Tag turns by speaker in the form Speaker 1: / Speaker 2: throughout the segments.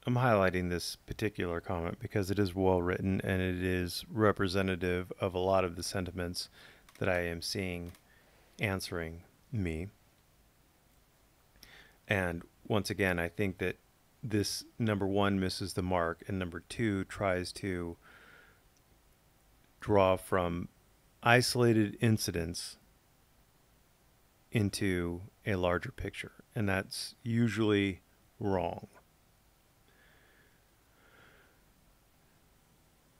Speaker 1: I'm highlighting this particular comment because it is well written and it is representative of a lot of the sentiments that I am seeing answering me. And once again, I think that this number one misses the mark, and number two tries to draw from isolated incidents into a larger picture. And that's usually wrong.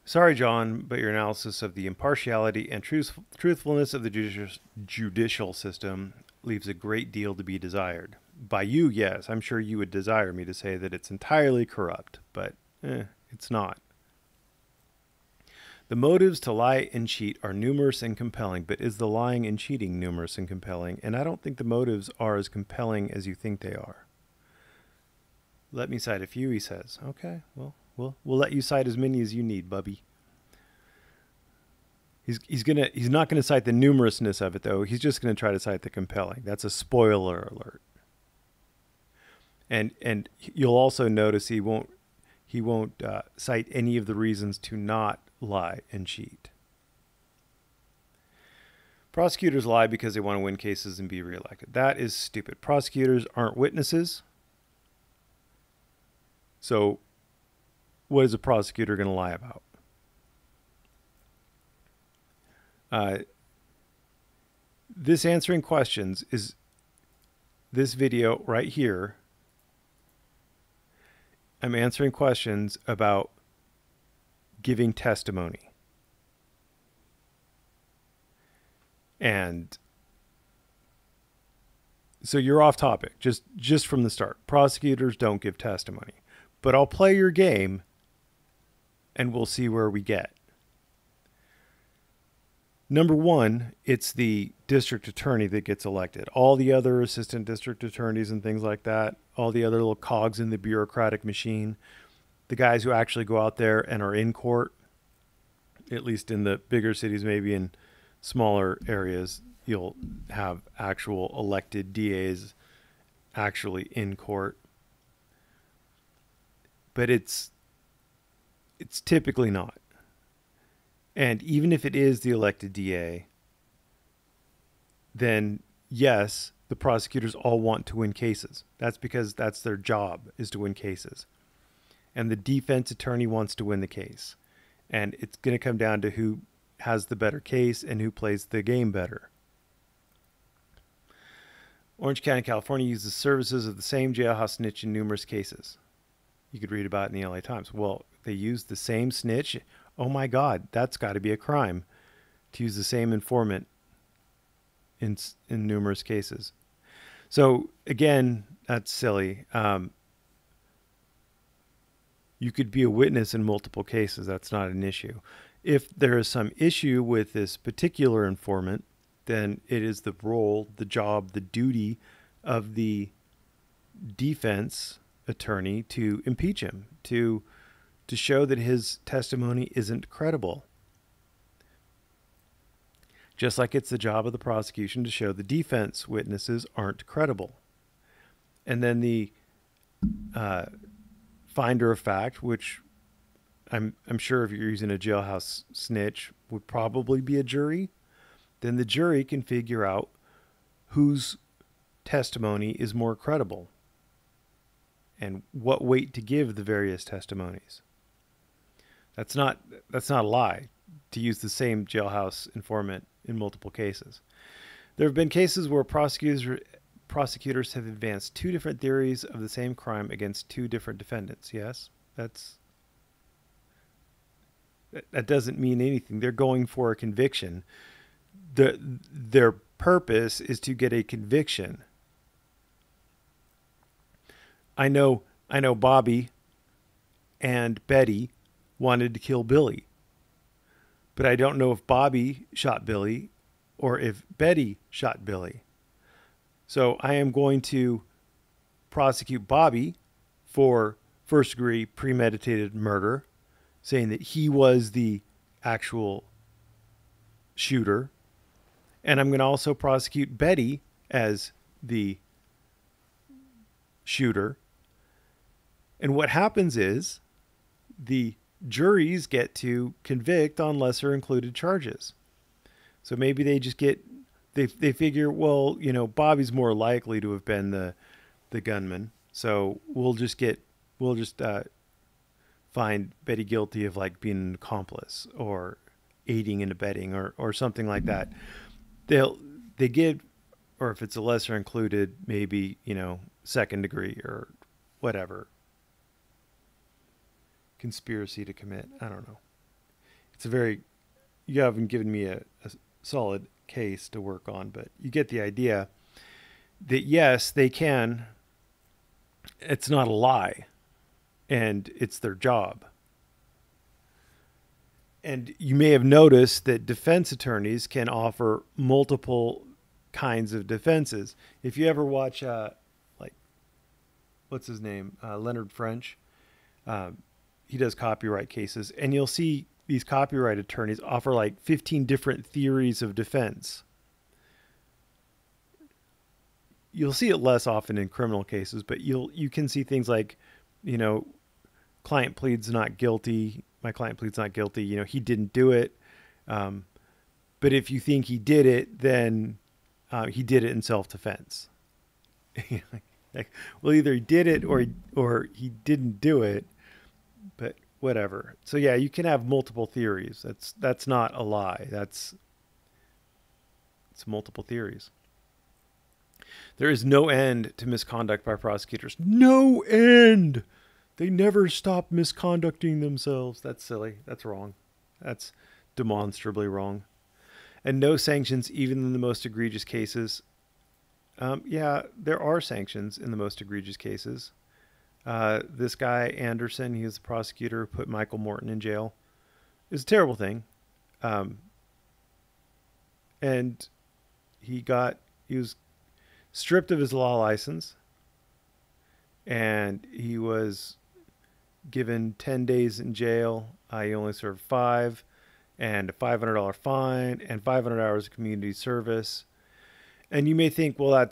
Speaker 1: Sorry, John, but your analysis of the impartiality and truthfulness of the judicial system leaves a great deal to be desired. By you, yes, I'm sure you would desire me to say that it's entirely corrupt, but it's not. The motives to lie and cheat are numerous and compelling, but is the lying and cheating numerous and compelling? And I don't think the motives are as compelling as you think they are. Let me cite a few, he says. Okay, well, we'll let you cite as many as you need, Bubby. He's not gonna cite the numerousness of it though. He's just gonna try to cite the compelling. That's a spoiler alert. And you'll also notice he won't cite any of the reasons to not lie and cheat. Prosecutors lie because they want to win cases and be reelected. That is stupid. Prosecutors aren't witnesses. So what is a prosecutor going to lie about? This answering questions is this video right here. I'm answering questions about giving testimony. And so you're off topic just from the start. Prosecutors don't give testimony. But I'll play your game and we'll see where we get. Number one, it's the district attorney that gets elected. All the other assistant district attorneys and things like that, all the other little cogs in the bureaucratic machine, the guys who actually go out there and are in court, at least in the bigger cities, maybe in smaller areas, you'll have actual elected DAs actually in court. But it's typically not. And even if it is the elected DA, then yes, the prosecutors all want to win cases. That's because that's their job, is to win cases. And the defense attorney wants to win the case. And it's going to come down to who has the better case and who plays the game better. Orange County, California uses services of the same jailhouse snitch in numerous cases. You could read about it in the LA Times. Well, they use the same snitch. Oh my God, that's got to be a crime to use the same informant in numerous cases. So again, that's silly. You could be a witness in multiple cases. That's not an issue. If there is some issue with this particular informant, then it is the role, the job, the duty of the defense attorney to impeach him, to show that his testimony isn't credible. Just like it's the job of the prosecution to show the defense witnesses aren't credible. And then the finder of fact, which I'm sure if you're using a jailhouse snitch would probably be a jury, then the jury can figure out whose testimony is more credible and what weight to give the various testimonies. That's not a lie to use the same jailhouse informant in multiple cases. There have been cases where prosecutors have advanced two different theories of the same crime against two different defendants. Yes, that doesn't mean anything. They're going for a conviction. Their purpose is to get a conviction. I know Bobby and Betty wanted to kill Billy, but I don't know if Bobby shot Billy or if Betty shot Billy. So I am going to prosecute Bobby for first-degree premeditated murder, saying that he was the actual shooter. And I'm going to also prosecute Betty as the shooter. And what happens is the juries get to convict on lesser included charges. So maybe they just get, they figure, well, you know, Bobby's more likely to have been the gunman. So we'll just find Betty guilty of like being an accomplice or aiding and abetting or something like that. They give, or if it's a lesser included, maybe, you know, second degree or whatever. Conspiracy to commit. I don't know. It's a very, you haven't given me a solid case to work on, but you get the idea that yes, they can. It's not a lie, and it's their job. And you may have noticed that defense attorneys can offer multiple kinds of defenses. If you ever watch, like, what's his name? Leonard French. He does copyright cases, and you'll see these copyright attorneys offer like 15 different theories of defense. You'll see it less often in criminal cases, but you can see things like, you know, client pleads not guilty. My client pleads not guilty. You know, he didn't do it. But if you think he did it, then he did it in self-defense. Like, well, either he did it or he didn't do it, but whatever. So yeah, you can have multiple theories. That's not a lie. It's multiple theories. There is no end to misconduct by prosecutors. No end. They never stop misconducting themselves. That's silly. That's wrong. That's demonstrably wrong. And no sanctions, even in the most egregious cases. Yeah, there are sanctions in the most egregious cases. This guy, Anderson, he was the prosecutor who put Michael Morton in jail. It was a terrible thing. And he was stripped of his law license, and he was given 10 days in jail. He only served 5, and a $500 fine, and 500 hours of community service. And you may think, well,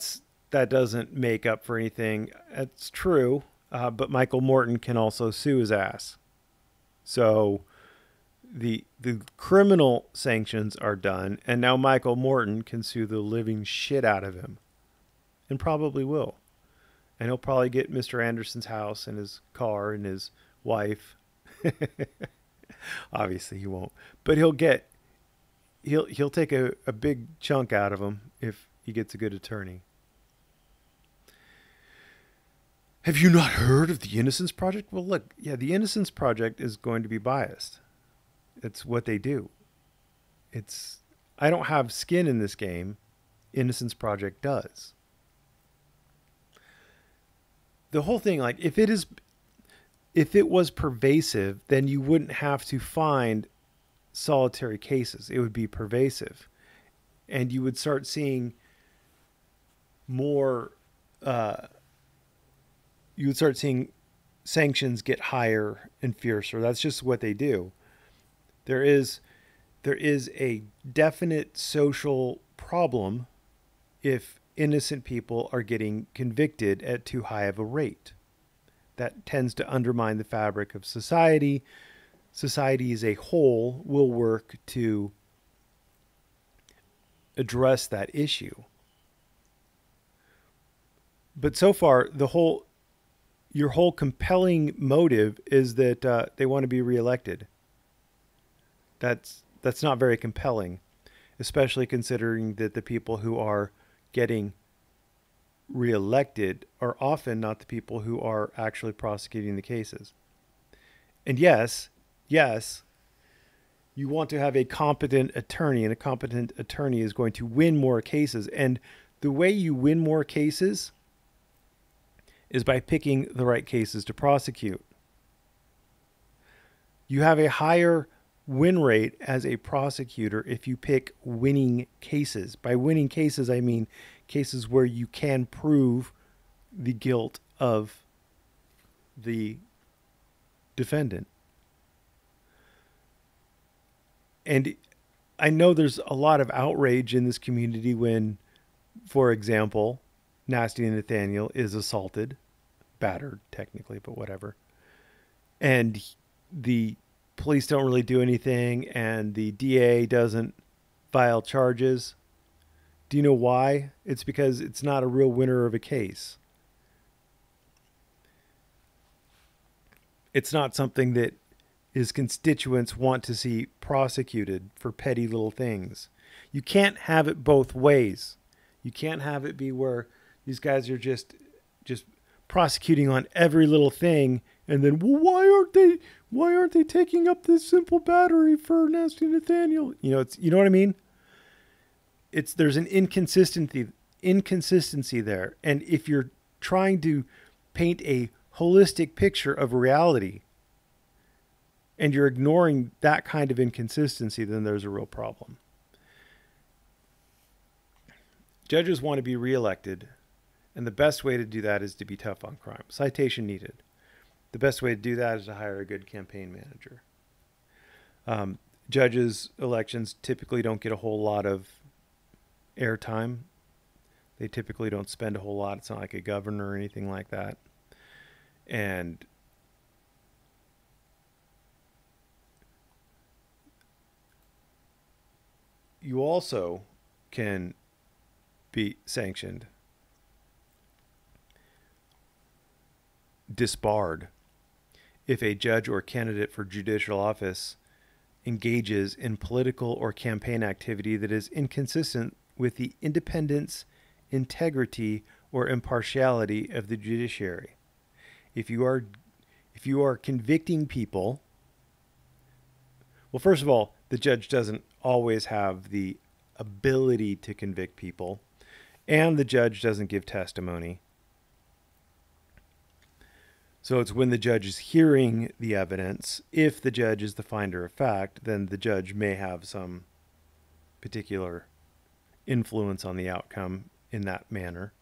Speaker 1: that doesn't make up for anything. That's true, but Michael Morton can also sue his ass. So the criminal sanctions are done, and now Michael Morton can sue the living shit out of him. And probably will. And he'll probably get Mr. Anderson's house and his car and his wife. Obviously he won't. But he'll take a big chunk out of him if he gets a good attorney. Have you not heard of the Innocence Project? Well, look, yeah, the Innocence Project is going to be biased. It's what they do. I don't have skin in this game. Innocence Project does. The whole thing, like, if it was pervasive, then you wouldn't have to find solitary cases. It would be pervasive. And you would start seeing more, you would start seeing sanctions get higher and fiercer. That's just what they do. There is a definite social problem if innocent people are getting convicted at too high of a rate. That tends to undermine the fabric of society. Society as a whole will work to address that issue. But so far, your whole compelling motive is that they want to be reelected. That's not very compelling, especially considering that the people who are getting reelected are often not the people who are actually prosecuting the cases. And yes, you want to have a competent attorney, and a competent attorney is going to win more cases. And the way you win more cases is by picking the right cases to prosecute. You have a higher win rate as a prosecutor if you pick winning cases. By winning cases, I mean cases where you can prove the guilt of the defendant. And I know there's a lot of outrage in this community when, for example, Nasty Nathaniel is assaulted, battered technically, but whatever. and the police don't really do anything, and the DA doesn't file charges. Do you know why? It's because it's not a real winner of a case. It's not something that his constituents want to see prosecuted for petty little things. You can't have it both ways. You can't have it be where these guys are just prosecuting on every little thing, and then, well, why aren't they taking up this simple battery for Nasty Nathaniel? You know what I mean? There's an inconsistency there. And if you're trying to paint a holistic picture of reality and you're ignoring that kind of inconsistency, then there's a real problem. Judges want to be reelected, and the best way to do that is to be tough on crime. Citation needed. The best way to do that is to hire a good campaign manager. Judges' elections typically don't get a whole lot of airtime. They typically don't spend a whole lot. It's not like a governor or anything like that. And you also can be sanctioned, disbarred, if a judge or candidate for judicial office engages in political or campaign activity that is inconsistent with the independence, integrity, or impartiality of the judiciary. If you are convicting people, well, first of all, the judge doesn't always have the ability to convict people, and the judge doesn't give testimony. So it's when the judge is hearing the evidence. If the judge is the finder of fact, then the judge may have some particular influence on the outcome in that manner.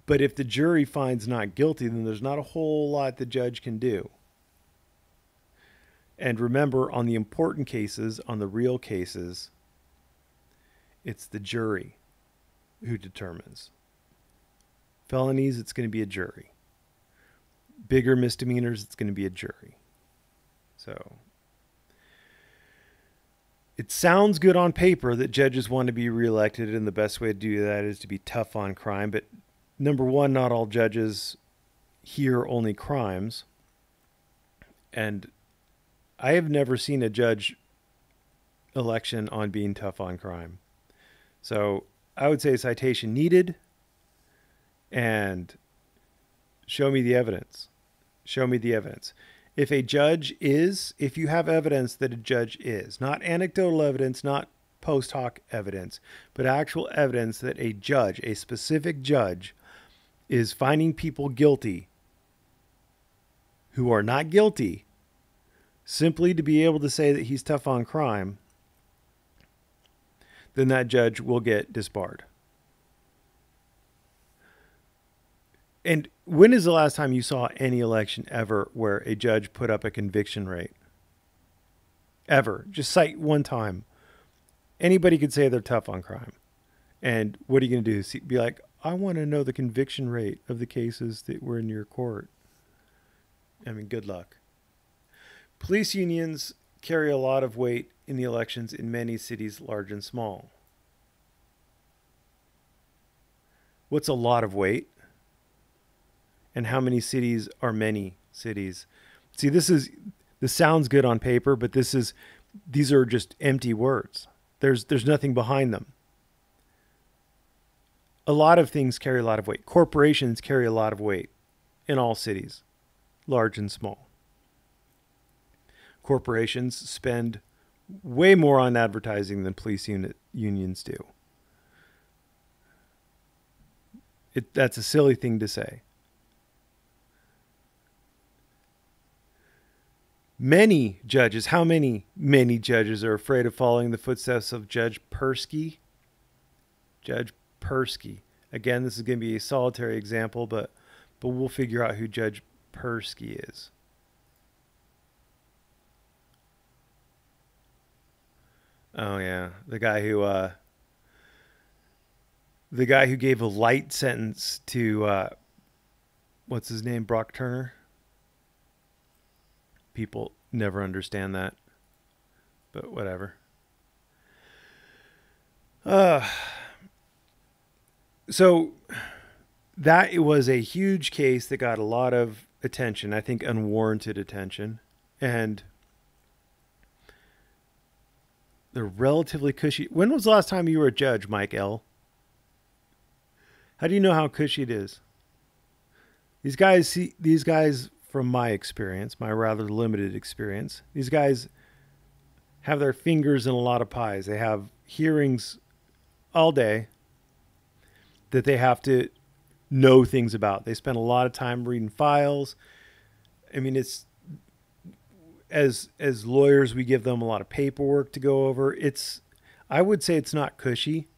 Speaker 1: But if the jury finds not guilty, then there's not a whole lot the judge can do. And remember, on the important cases, on the real cases, it's the jury who determines. Felonies, it's going to be a jury. Bigger misdemeanors, it's going to be a jury. So it sounds good on paper that judges want to be reelected, and the best way to do that is to be tough on crime. But number one, not all judges hear only crimes. And I have never seen a judge election on being tough on crime. So I would say citation needed, and show me the evidence. Show me the evidence. If you have evidence that a judge is, not anecdotal evidence, not post hoc evidence, but actual evidence that a judge, a specific judge, is finding people guilty who are not guilty, simply to be able to say that he's tough on crime, then that judge will get disbarred. And when is the last time you saw any election ever where a judge put up a conviction rate? Ever. Just cite one time. Anybody could say they're tough on crime. And what are you going to do? Be like, I want to know the conviction rate of the cases that were in your court. I mean, good luck. Police unions carry a lot of weight in the elections in many cities, large and small. What's a lot of weight? And how many cities are many cities? See, this sounds good on paper, but these are just empty words. There's nothing behind them. A lot of things carry a lot of weight. Corporations carry a lot of weight in all cities, large and small. Corporations spend way more on advertising than police unions do. That's a silly thing to say. Many judges, how many judges are afraid of following the footsteps of Judge Persky? Judge Persky. Again, this is going to be a solitary example, but we'll figure out who Judge Persky is. Oh yeah, the guy who gave a light sentence to what's his name, Brock Turner. people never understand that, but whatever. So that was a huge case that got a lot of attention, I think unwarranted attention. And they're relatively cushy. When was the last time you were a judge, Mike L? How do you know how cushy it is? These guys, from my experience, my rather limited experience, these guys have their fingers in a lot of pies. They have hearings all day that they have to know things about. They spend a lot of time reading files. I mean, it's as lawyers, we give them a lot of paperwork to go over. I would say it's not cushy.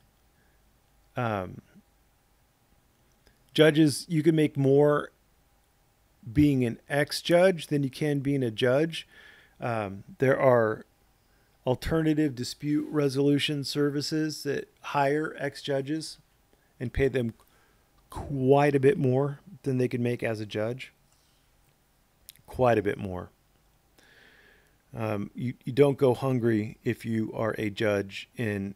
Speaker 1: Judges, you can make more being an ex-judge than you can being a judge. There are alternative dispute resolution services that hire ex-judges and pay them quite a bit more than they could make as a judge. Quite a bit more. You don't go hungry if you are a judge in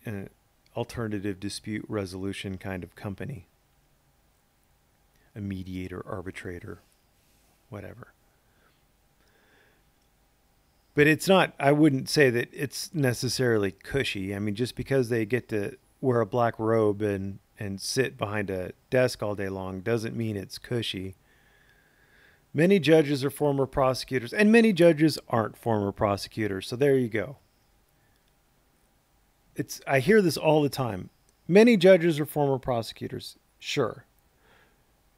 Speaker 1: an alternative dispute resolution kind of company. A mediator, arbitrator, whatever. But it's not, I wouldn't say that it's necessarily cushy. I mean, just because they get to wear a black robe and sit behind a desk all day long doesn't mean it's cushy. Many judges are former prosecutors, and many judges aren't former prosecutors. So there you go. I hear this all the time. Many judges are former prosecutors. Sure.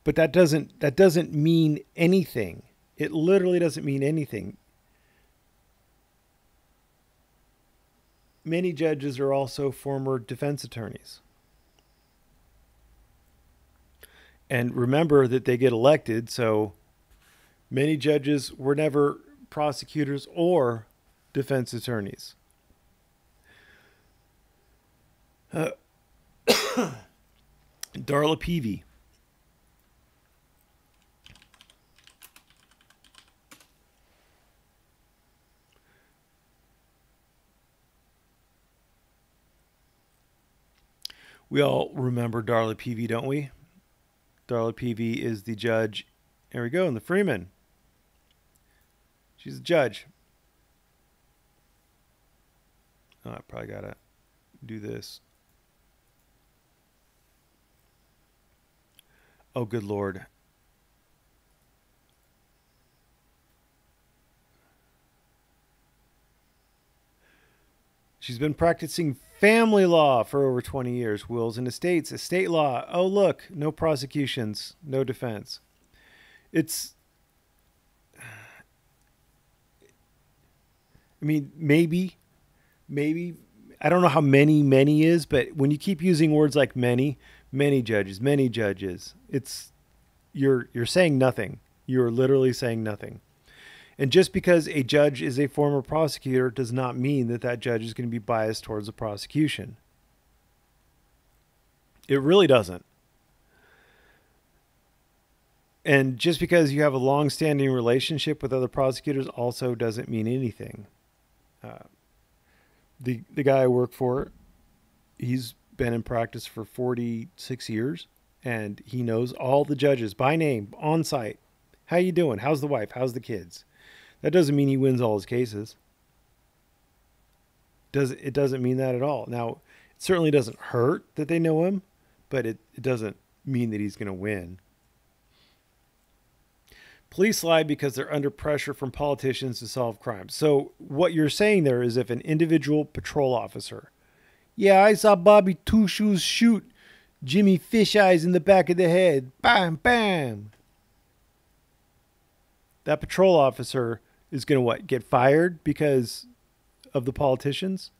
Speaker 1: But that doesn't mean anything. It literally doesn't mean anything. Many judges are also former defense attorneys. And remember that they get elected, so many judges were never prosecutors or defense attorneys. Darla Peavy. We all remember Darla Peavy, don't we? Darla Peavy is the judge. There we go, in the Freeman. She's a judge. Oh, I probably got to do this. Oh, good Lord. She's been practicing family law for over 20 years. Wills and estates, estate law. Oh, look, no prosecutions, no defense. I mean, maybe, I don't know how many is, but when you keep using words like many judges, you're saying nothing. You're literally saying nothing. And just because a judge is a former prosecutor does not mean that judge is going to be biased towards the prosecution. It really doesn't. And just because you have a long-standing relationship with other prosecutors also doesn't mean anything. The guy I work for, he's been in practice for 46 years, and he knows all the judges by name, on site. How you doing? How's the wife? How's the kids? That doesn't mean he wins all his cases. It doesn't mean that at all. Now, it certainly doesn't hurt that they know him, but it doesn't mean that he's going to win. Police lie because they're under pressure from politicians to solve crimes. So what you're saying there is if an individual patrol officer, yeah, I saw Bobby Two Shoes shoot Jimmy Fish Eyes in the back of the head. Bam, bam. That patrol officer is going to what? Get fired because of the politicians?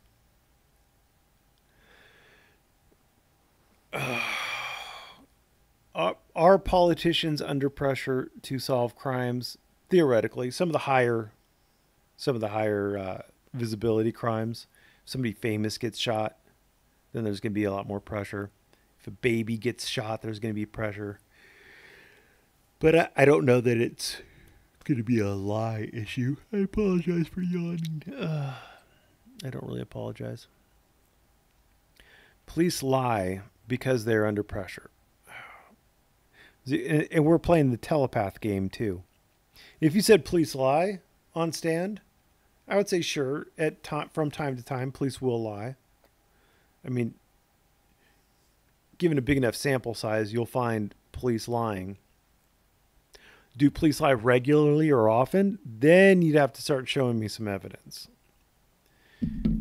Speaker 1: Are politicians under pressure to solve crimes? Theoretically, some of the higher visibility crimes. If somebody famous gets shot, then there's going to be a lot more pressure. If a baby gets shot, there's going to be pressure. But I don't know that it's going to be a lie issue. I apologize for yawning. I don't really apologize. Police lie because they're under pressure. And we're playing the telepath game too. If you said police lie on stand, I would say sure. From time to time, police will lie. I mean, given a big enough sample size, you'll find police lying. Do police lie regularly or often? Then you'd have to start showing me some evidence.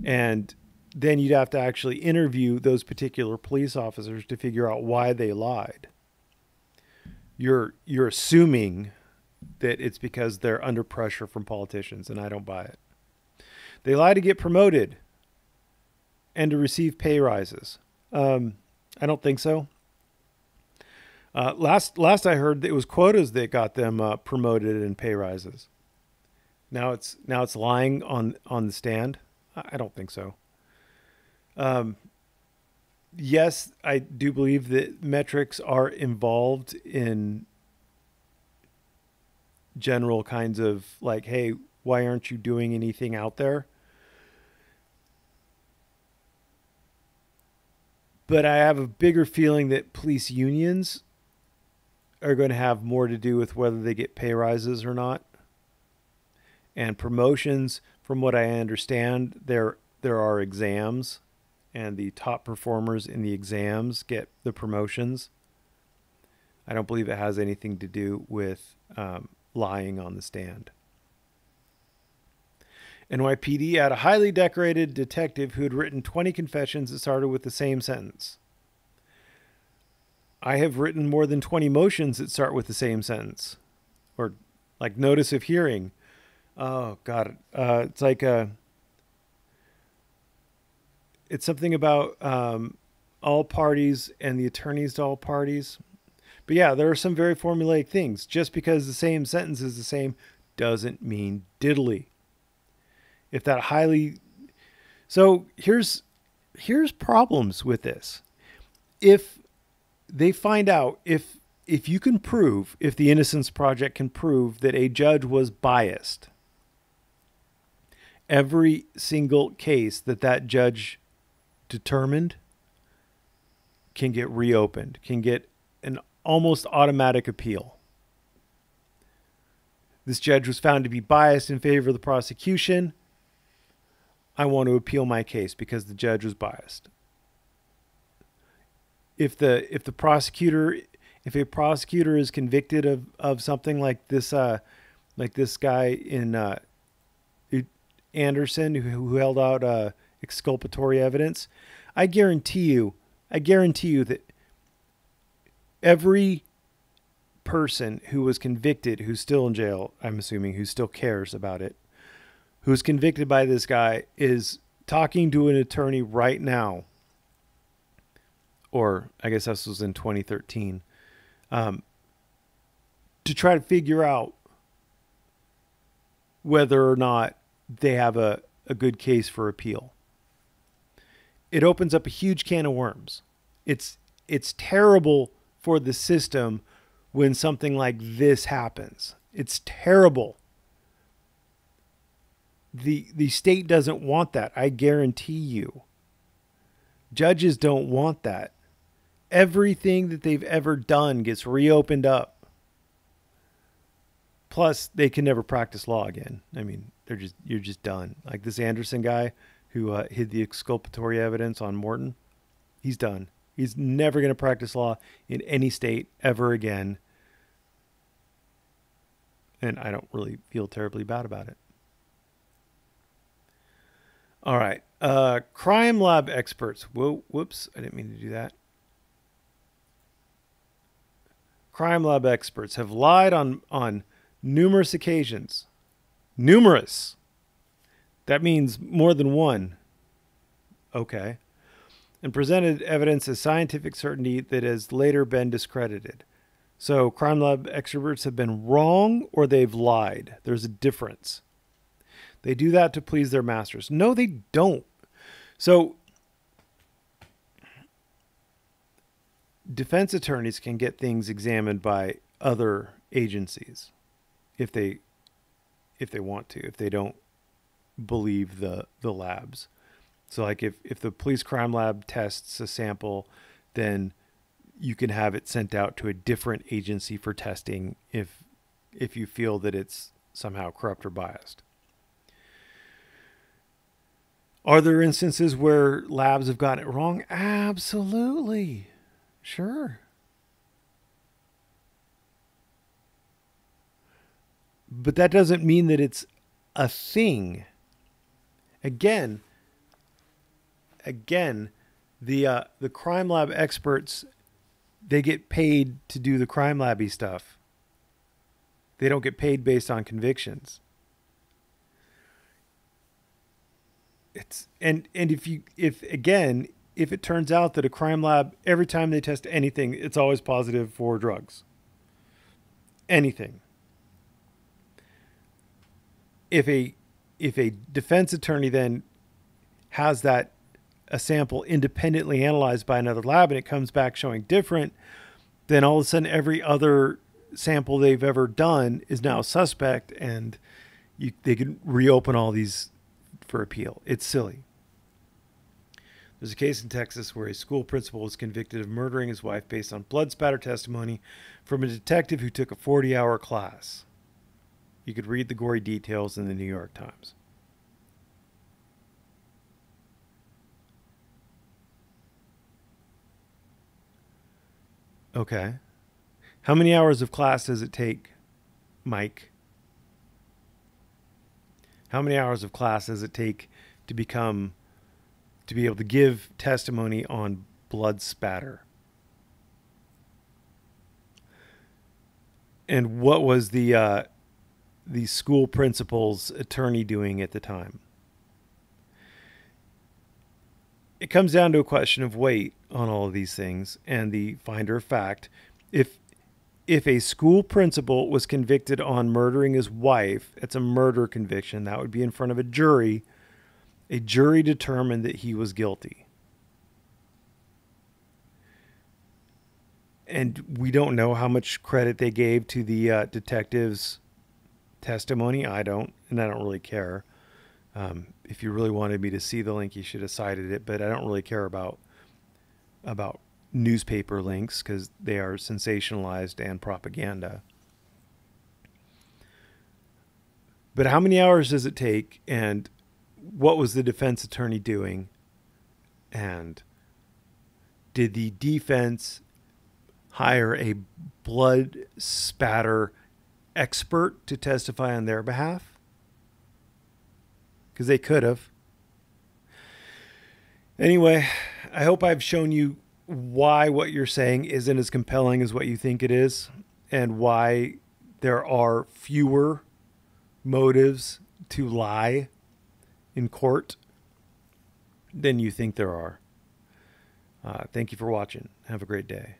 Speaker 1: And then you'd have to actually interview those particular police officers to figure out why they lied. You're assuming that it's because they're under pressure from politicians, and I don't buy it. They lie to get promoted and to receive pay rises. I don't think so. Last I heard, it was quotas that got them promoted and pay rises. Now it's lying on the stand. I don't think so. Yes, I do believe that metrics are involved in general kinds of like, hey, why aren't you doing anything out there? But I have a bigger feeling that police unions are going to have more to do with whether they get pay rises or not. And promotions, from what I understand, there are exams, and the top performers in the exams get the promotions. I don't believe it has anything to do with lying on the stand. NYPD had a highly decorated detective who had written 20 confessions that started with the same sentence. I have written more than 20 motions that start with the same sentence. Or like notice of hearing. Oh, God. It's like it's something about all parties and the attorneys to all parties. But yeah, there are some very formulaic things. Just because the same sentence is the same doesn't mean diddly. If that highly... So here's problems with this. If they find out, if you can prove, if the Innocence Project can prove that a judge was biased, every single case that judge determined can get reopened, can get an almost automatic appeal. This judge was found to be biased in favor of the prosecution. I want to appeal my case because the judge was biased. If a prosecutor is convicted of something like this guy in Anderson who held out exculpatory evidence, I guarantee you that every person who was convicted, who's still in jail, I'm assuming, who still cares about it, who's convicted by this guy, is talking to an attorney right now, or I guess this was in 2013, to try to figure out whether or not they have a good case for appeal. It opens up a huge can of worms. It's terrible for the system when something like this happens. It's terrible. The state doesn't want that. I guarantee you. Judges don't want that. Everything that they've ever done gets reopened up. Plus, they can never practice law again. I mean, you're just done. Like this Anderson guy who hid the exculpatory evidence on Morton, he's done. He's never going to practice law in any state ever again. And I don't really feel terribly bad about it. All right. Crime lab experts. Whoa, whoops. I didn't mean to do that. Crime lab experts have lied on numerous occasions. Numerous. That means more than one. Okay. And presented evidence as scientific certainty that has later been discredited. So crime lab experts have been wrong or they've lied. There's a difference. They do that to please their masters. No, they don't. So defense attorneys can get things examined by other agencies if they want to, if they don't believe the labs. So like if the police crime lab tests a sample, then you can have it sent out to a different agency for testing if you feel that it's somehow corrupt or biased. Are there instances where labs have gotten it wrong? Absolutely. Sure. But that doesn't mean that it's a thing. Again, the crime lab experts, they get paid to do the crime labby stuff. They don't get paid based on convictions. And if it turns out that a crime lab, every time they test anything, it's always positive for drugs. Anything. If a defense attorney then has a sample independently analyzed by another lab and it comes back showing different, then all of a sudden every other sample they've ever done is now suspect, and they can reopen all these for appeal. It's silly. There's a case in Texas where a school principal was convicted of murdering his wife based on blood spatter testimony from a detective who took a 40-hour class. You could read the gory details in the New York Times. Okay. How many hours of class does it take, Mike? How many hours of class does it take to be able to give testimony on blood spatter? And what was the school principal's attorney doing at the time? It comes down to a question of weight on all of these things, and the finder of fact. If a school principal was convicted on murdering his wife, it's a murder conviction. That would be in front of a jury. A jury determined that he was guilty. And we don't know how much credit they gave to the detective's testimony. I don't, and I don't really care. If you really wanted me to see the link, you should have cited it, but I don't really care about newspaper links because they are sensationalized and propaganda. But how many hours does it take, and what was the defense attorney doing, and did the defense hire a blood spatter expert to testify on their behalf? Because they could have. Anyway, I hope I've shown you why what you're saying isn't as compelling as what you think it is, and why there are fewer motives to lie in court than you think there are. Thank you for watching. Have a great day.